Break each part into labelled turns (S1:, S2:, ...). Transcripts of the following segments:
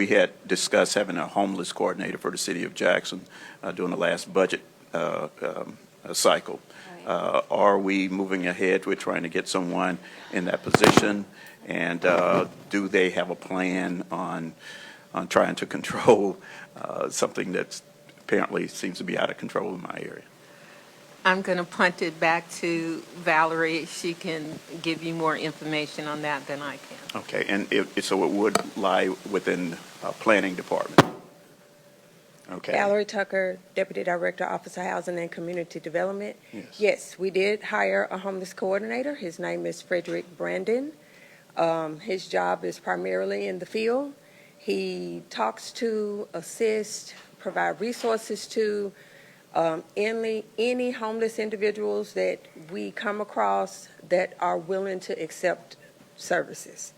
S1: we had discussed having a homeless coordinator for the city of Jackson during the last budget cycle. Are we moving ahead with trying to get someone in that position? And do they have a plan on trying to control something that apparently seems to be out of control in my area?
S2: I'm going to punt it back to Valerie. She can give you more information on that than I can.
S1: Okay, and so it would lie within planning department. Okay.
S3: Valerie Tucker, Deputy Director, Office of Housing and Community Development.
S1: Yes.
S3: Yes, we did hire a homeless coordinator. His name is Frederick Brandon. His job is primarily in the field. He talks to, assists, provide resources to any homeless individuals that we come across that are willing to accept services.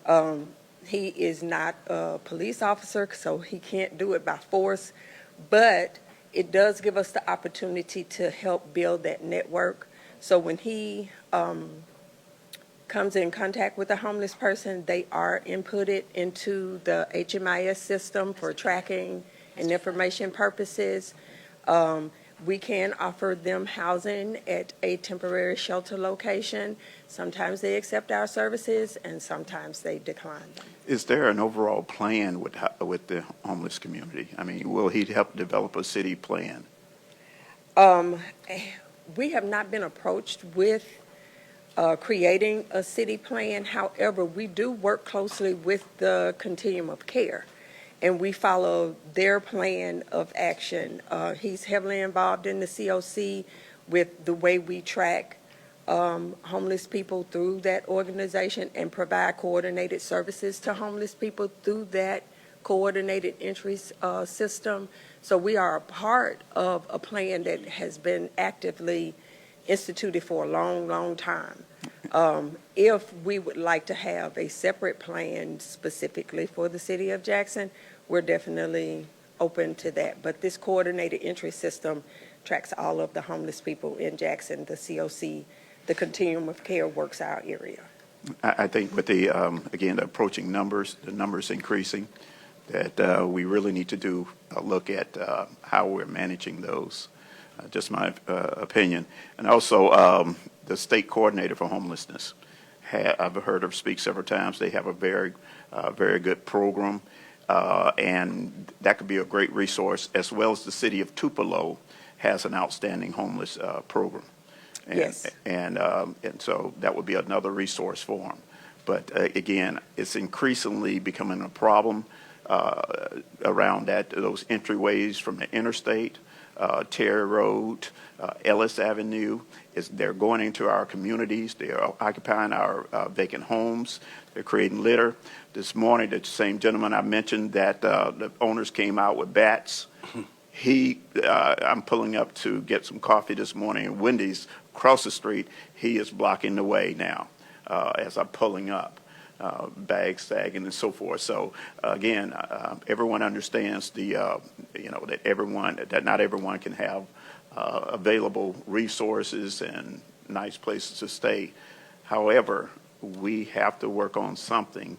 S3: Mm-hmm. He is not a police officer, so he can't do it by force, but it does give us the opportunity to help build that network. So when he comes in contact with a homeless person, they are inputted into the HMIS system for tracking and information purposes. We can offer them housing at a temporary shelter location. Sometimes they accept our services, and sometimes they decline them.
S1: Is there an overall plan with the homeless community? I mean, will he help develop a city plan?
S3: We have not been approached with creating a city plan. However, we do work closely with the Continuum of Care, and we follow their plan of action. He's heavily involved in the COC with the way we track homeless people through that organization and provide coordinated services to homeless people through that coordinated entry system. So we are a part of a plan that has been actively instituted for a long, long time. If we would like to have a separate plan specifically for the city of Jackson, we're definitely open to that. But this coordinated entry system tracks all of the homeless people in Jackson. The COC, the Continuum of Care, works our area.
S1: I think with the, again, the approaching numbers, the numbers increasing, that we really need to do a look at how we're managing those. Just my opinion. And also the state coordinator for homelessness. I've heard her speak several times. They have a very good program. And that could be a great resource, as well as the city of Tupelo has an outstanding homeless program. And,
S3: yes.
S1: And so that would be another resource for them. But again, it's increasingly becoming a problem around those entryways from the interstate, Terry Road, Ellis Avenue. They're going into our communities. They are occupying our vacant homes. They're creating litter. This morning, the same gentleman I mentioned that the owners came out with bats. I'm pulling up to get some coffee this morning at Wendy's across the street. He is blocking the way now as I'm pulling up, bags sagging and so forth. So again, everyone understands that not everyone can have available resources and nice places to stay. However, we have to work on something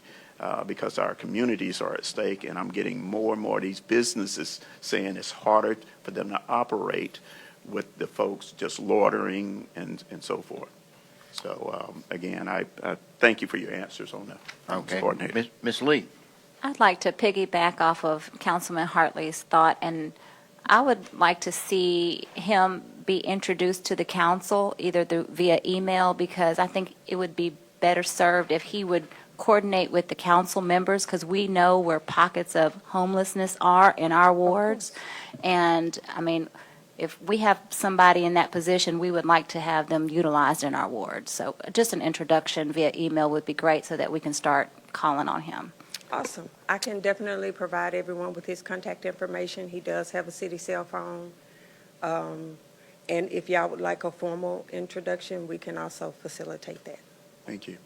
S1: because our communities are at stake, and I'm getting more and more of these businesses saying it's harder for them to operate with the folks just loitering and so forth. So again, I thank you for your answers on that.
S4: Okay, Ms. Lee.
S5: I'd like to piggyback off of Councilman Hartley's thought, and I would like to see him be introduced to the council either via email, because I think it would be better served if he would coordinate with the council members, because we know where pockets of homelessness are in our wards. And I mean, if we have somebody in that position, we would like to have them utilized in our wards. So just an introduction via email would be great so that we can start calling on him.
S3: Awesome. I can definitely provide everyone with his contact information. He does have a city cell phone. And if y'all would like a formal introduction, we can also facilitate that.
S1: Thank you.